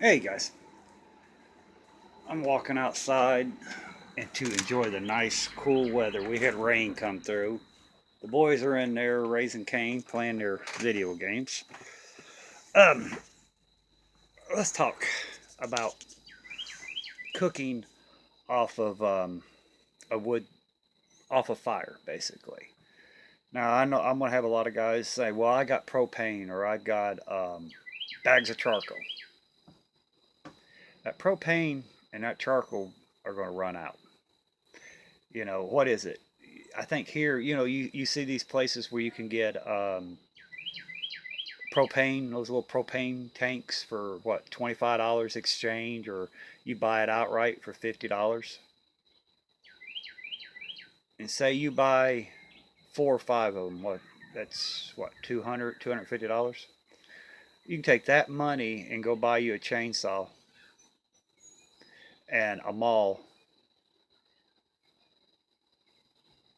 Hey guys, I'm walking outside and to enjoy the nice cool weather. We had rain come through. The boys are in there raising Cain, playing their video games. Um, let's talk about cooking off of a wood, off of fire, basically. Now I know I'm gonna have a lot of guys say, "Well, I got propane or I got bags of charcoal." That propane and that charcoal are going to run out. What is it? I think here, you see these places where you can get propane, those little propane tanks for what, $25 exchange, or you buy it outright for $50. And say you buy four or five of them, that's what, 200, $250. You can take that money and go buy you a chainsaw and a maul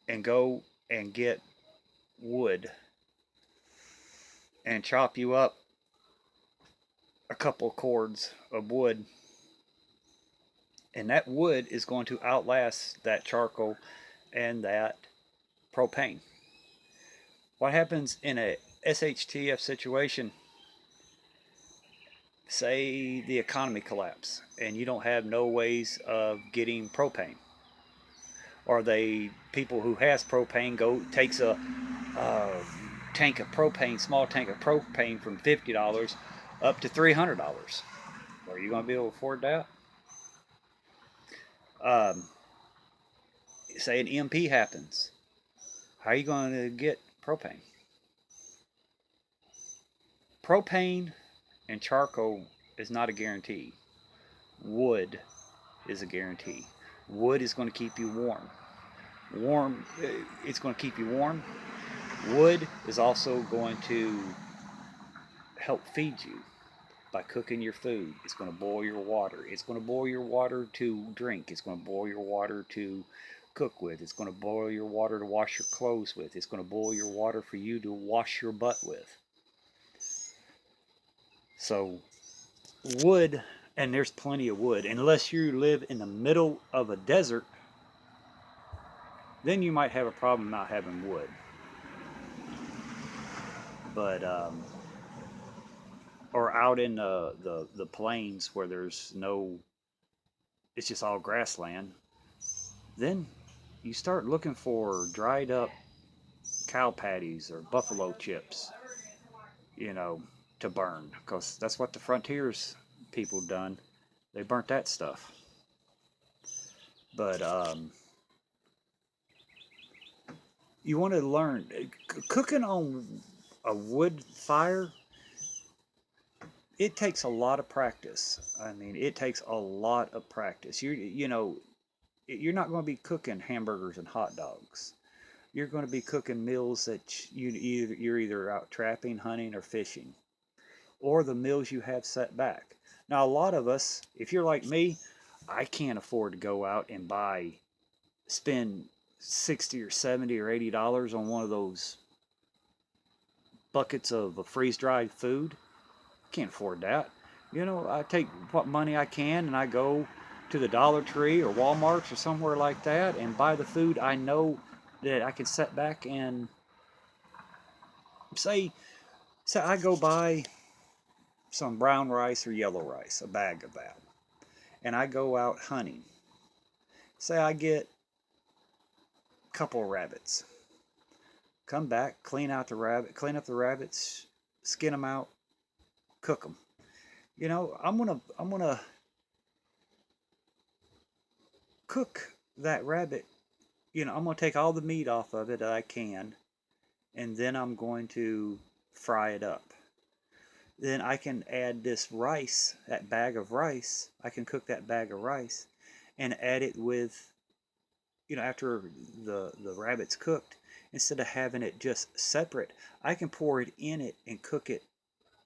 and go and get wood and chop you up a couple of cords of wood, and that wood is going to outlast that charcoal and that propane. What happens in a SHTF situation? Say the economy collapse and you don't have no ways of getting propane, or they people who has propane takes a tank of propane, small tank of propane, from $50 up to $300. Are you going to be able to afford that? Um, Say an EMP happens. How are you going to get propane? Propane and charcoal is not a guarantee. Wood is a guarantee. Wood is going to keep you warm. It's going to keep you warm. Wood is also going to help feed you by cooking your food. It's going to boil your water. It's going to boil your water to drink. It's going to boil your water to cook with. It's going to boil your water to wash your clothes with. It's going to boil your water for you to wash your butt with. So, wood, and there's plenty of wood. Unless you live in the middle of a desert, then you might have a problem not having wood. But or out in the plains where there's no, it's just all grassland. Then you start looking for dried up cow patties or buffalo chips, you know, to burn, because that's what the frontiers people done. They burnt that stuff. But you want to learn cooking on a wood fire. It takes a lot of practice. I mean, it takes a lot of practice. You're not going to be cooking hamburgers and hot dogs. You're going to be cooking meals that you're either out trapping, hunting, or fishing, or the meals you have set back. Now, a lot of us, if you're like me, I can't afford to go out and spend 60 or 70 or $80 on one of those buckets of freeze dried food. Can't afford that. I take what money I can and I go to the Dollar Tree or Walmart or somewhere like that and buy the food I know that I can set back and say, I go buy some brown rice or yellow rice, a bag of that, and I go out hunting. Say I get a couple of rabbits, come back, clean up the rabbits, skin them out, cook them. I'm gonna cook that rabbit. I'm gonna take all the meat off of it that I can, and then I'm going to fry it up. Then I can add this rice, that bag of rice. I can cook that bag of rice and add it with, after the rabbit's cooked. Instead of having it just separate, I can pour it in it and cook it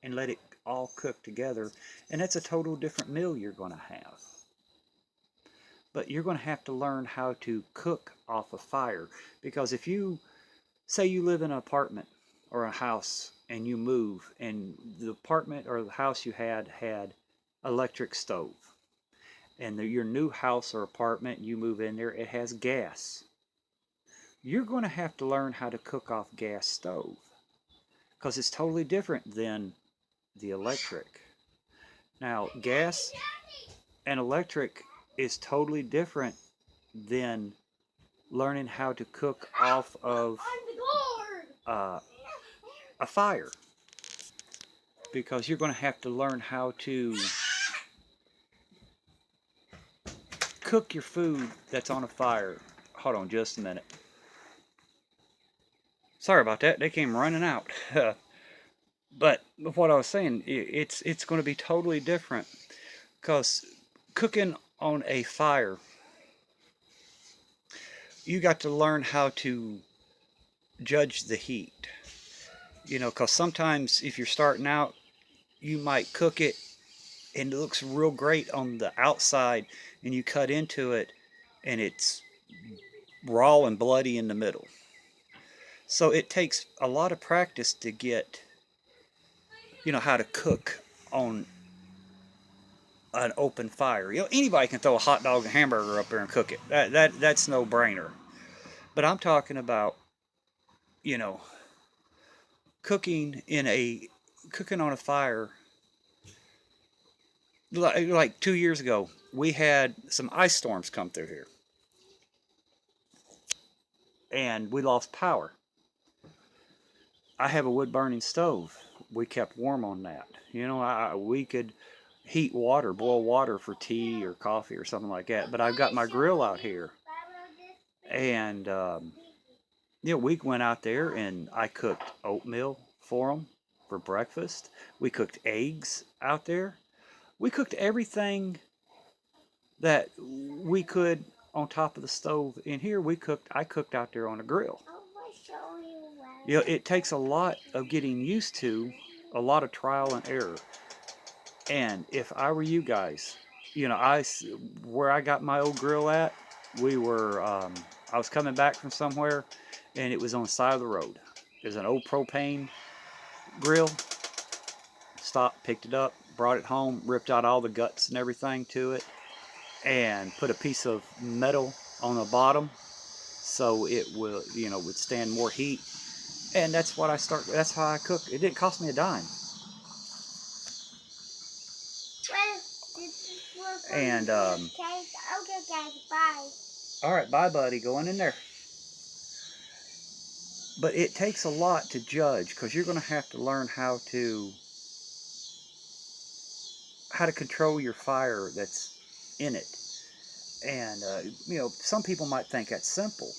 and let it all cook together. And that's a total different meal you're going to have. But you're going to have to learn how to cook off a fire, because if you say you live in an apartment or a house and you move and the apartment or the house you had electric stove. And your new house or apartment, you move in there, it has gas. You're going to have to learn how to cook off gas stove because it's totally different than the electric. Now, gas and electric is totally different than learning how to cook off of a fire, because you're going to have to learn how to cook your food that's on a fire. Hold on just a minute. Sorry about that. They came running out. But what I was saying, it's going to be totally different because cooking on a fire, you got to learn how to judge the heat. You know, because sometimes if you're starting out, you might cook it and it looks real great on the outside, and you cut into it and it's raw and bloody in the middle. So it takes a lot of practice to get, how to cook on an open fire. Anybody can throw a hot dog and hamburger up there and cook it. That's no brainer. But I'm talking about, you know, cooking cooking on a fire. Like 2 years ago, we had some ice storms come through here, and we lost power. I have a wood burning stove. We kept warm on that. We could heat water, boil water for tea or coffee or something like that. But I've got my grill out here, and we went out there and I cooked oatmeal for them for breakfast. We cooked eggs out there. We cooked everything that we could on top of the stove. In here, I cooked out there on a grill. It takes a lot of getting used to, a lot of trial and error. And if I were you guys, where I got my old grill at, I was coming back from somewhere, and it was on the side of the road. There's an old propane grill. Stopped, picked it up, brought it home, ripped out all the guts and everything to it, and put a piece of metal on the bottom so it will, withstand more heat. And that's how I cook. It didn't cost me a dime. And okay, guys, bye. All right, bye, buddy. Going in there. But it takes a lot to judge, because you're going to have to learn how to control your fire that's in it. And some people might think that's simple.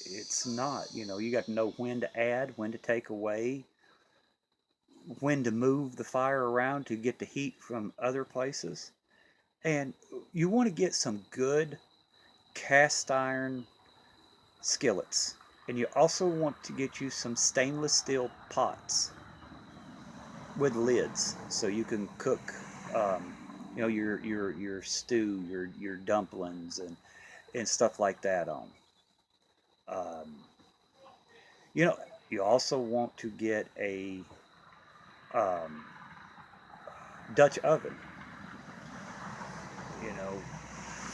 It's not. You got to know when to add, when to take away, when to move the fire around to get the heat from other places. And you want to get some good cast iron skillets. And you also want to get you some stainless steel pots with lids, so you can cook your stew, your dumplings and stuff like that on. You also want to get a Dutch oven.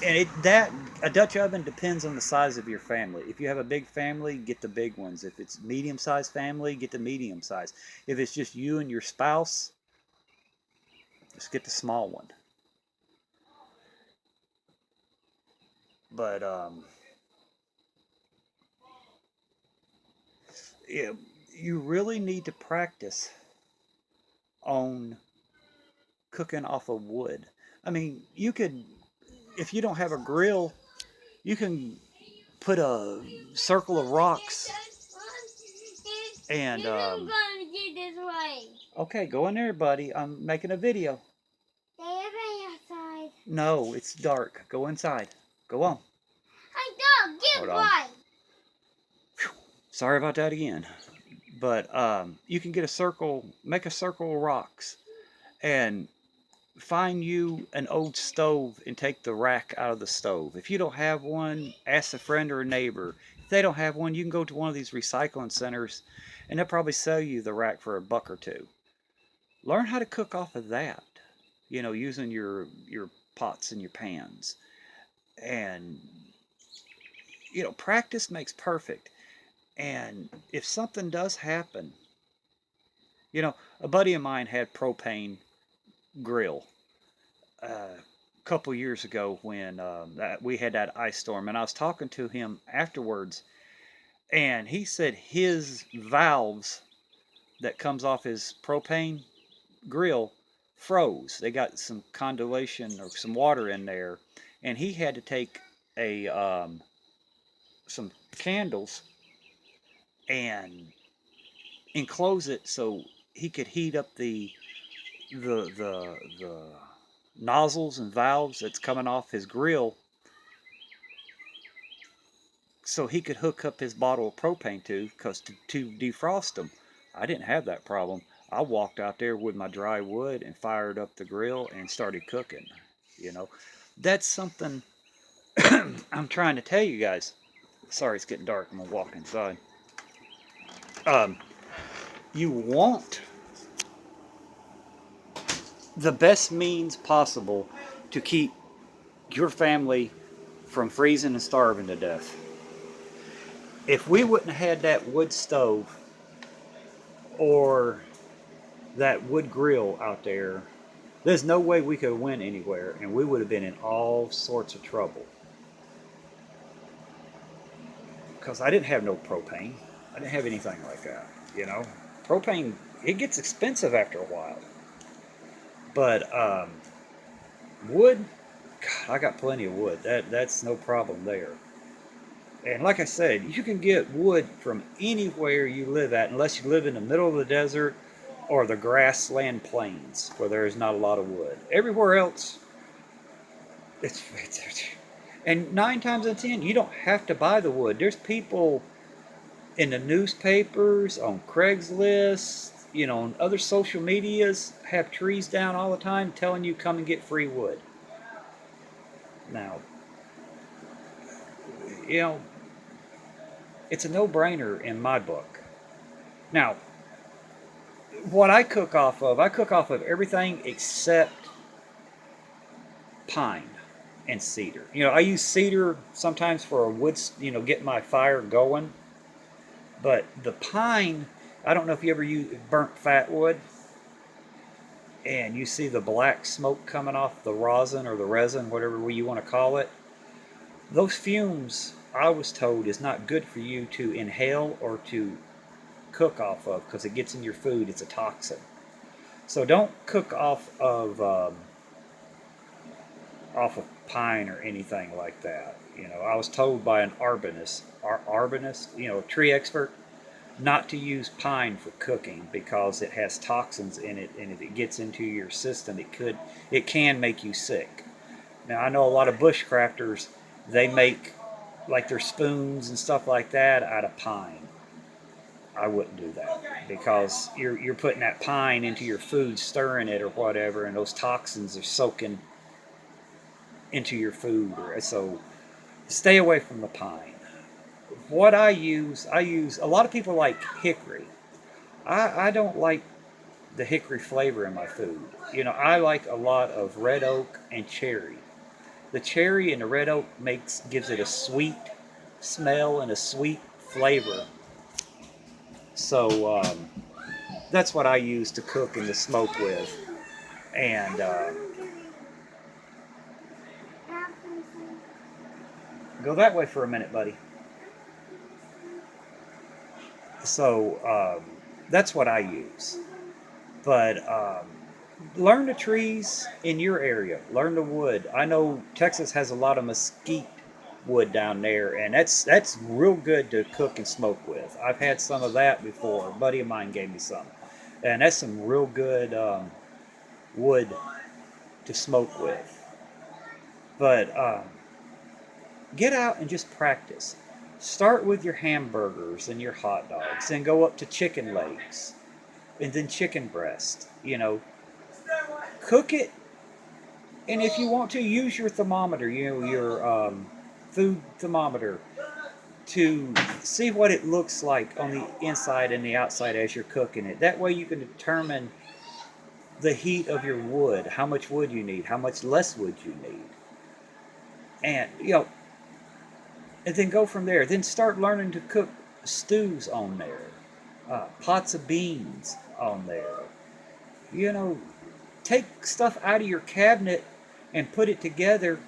And a Dutch oven depends on the size of your family. If you have a big family, get the big ones. If it's medium-sized family, get the medium size. If it's just you and your spouse, just get the small one. But you really need to practice on cooking off of wood. I mean, you could, if you don't have a grill, you can put a circle of rocks and okay, go in there, buddy. I'm making a video. Outside. No, it's dark. Go inside. Go on. Hold on. Sorry about that again. But you can get make a circle of rocks, and find you an old stove and take the rack out of the stove. If you don't have one, ask a friend or a neighbor. If they don't have one, you can go to one of these recycling centers, and they'll probably sell you the rack for $1 or $2. Learn how to cook off of that. using your pots and your pans. And practice makes perfect. And if something does happen, a buddy of mine had propane grill a couple years ago when we had that ice storm, and I was talking to him afterwards, and he said his valves that comes off his propane grill froze. They got some condensation or some water in there, and he had to take a some candles and enclose it so he could heat up the nozzles and valves that's coming off his grill so he could hook up his bottle of propane because to defrost them. I didn't have that problem. I walked out there with my dry wood and fired up the grill and started cooking. You know, that's something I'm trying to tell you guys. Sorry, it's getting dark. I'm gonna walk inside. Um, you want the best means possible to keep your family from freezing and starving to death. If we wouldn't have had that wood stove or that wood grill out there, there's no way we could have went anywhere, and we would have been in all sorts of trouble. Because I didn't have no propane. I didn't have anything like that. You know, propane, it gets expensive after a while. But wood, God, I got plenty of wood. That's no problem there. And like I said, you can get wood from anywhere you live at, unless you live in the middle of the desert or the grassland plains where there is not a lot of wood. Everywhere else, it's and 9 times out of 10, you don't have to buy the wood. There's people in the newspapers, on Craigslist, on other social medias, have trees down all the time telling you come and get free wood. Now, you know, it's a no-brainer in my book. Now, what I cook off of everything except pine and cedar. I use cedar sometimes for a wood, get my fire going. But the pine, I don't know if you ever use burnt fat wood and you see the black smoke coming off the rosin or the resin, whatever you want to call it. Those fumes, I was told, is not good for you to inhale or to cook off of because it gets in your food. It's a toxin. So don't cook off of pine or anything like that. I was told by an arborist, a tree expert, not to use pine for cooking because it has toxins in it, and if it gets into your system, it can make you sick. Now I know a lot of bushcrafters, they make like their spoons and stuff like that out of pine. I wouldn't do that because you're putting that pine into your food, stirring it or whatever, and those toxins are soaking into your food. So stay away from the pine. What I use a lot of people like hickory. I don't like the hickory flavor in my food. I like a lot of red oak and cherry. The cherry and the red oak gives it a sweet smell and a sweet flavor. So that's what I use to cook and to smoke with. And go that way for a minute, buddy. So that's what I use. But learn the trees in your area. Learn the wood. I know Texas has a lot of mesquite wood down there, and that's real good to cook and smoke with. I've had some of that before. A buddy of mine gave me some, and that's some real good wood to smoke with. But get out and just practice. Start with your hamburgers and your hot dogs, and go up to chicken legs, and then chicken breast. Cook it, and if you want to, use your thermometer. Your food thermometer to see what it looks like on the inside and the outside as you're cooking it. That way, you can determine the heat of your wood, how much wood you need, how much less wood you need. And, and then go from there. Then start learning to cook stews on there, pots of beans on there. You know, take stuff out of your cabinet and put it together,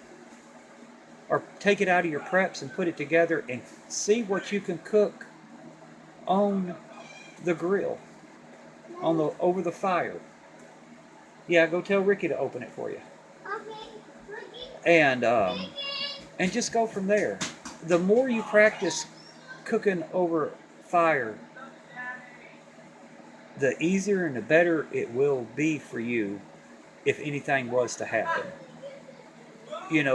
or take it out of your preps and put it together and see what you can cook on the grill, on the over the fire. Yeah, go tell Ricky to open it for you. And and just go from there. The more you practice cooking over fire, the easier and the better it will be for you if anything was to happen.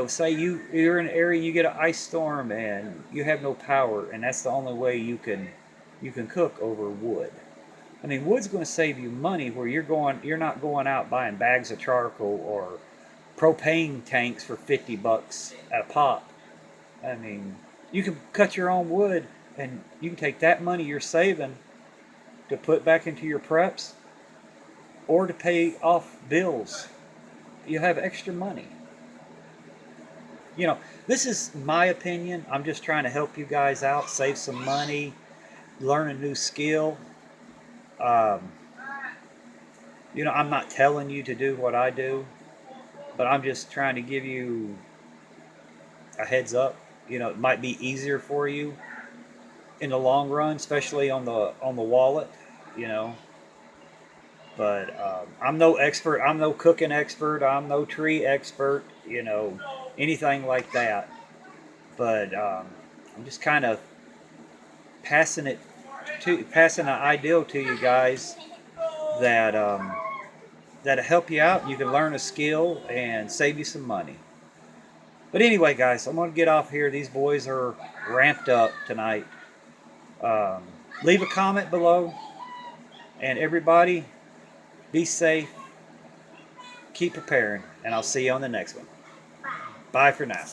Say you're in an area, you get an ice storm and you have no power, and that's the only way you can cook over wood. I mean, wood's going to save you money where you're not going out buying bags of charcoal or propane tanks for $50 at a pop. I mean, you can cut your own wood, and you can take that money you're saving to put back into your preps or to pay off bills. You have extra money. This is my opinion. I'm just trying to help you guys out, save some money, learn a new skill. Um, I'm not telling you to do what I do, but I'm just trying to give you a heads up. It might be easier for you in the long run, especially on the wallet. You know, but I'm no expert. I'm no cooking expert. I'm no tree expert. Anything like that. But I'm just kind of passing an ideal to you guys that that'll help you out. You can learn a skill and save you some money. But anyway, guys, I'm gonna get off here. These boys are ramped up tonight. Um, Leave a comment below, and everybody, be safe. Keep preparing, and I'll see you on the next one. Bye for now.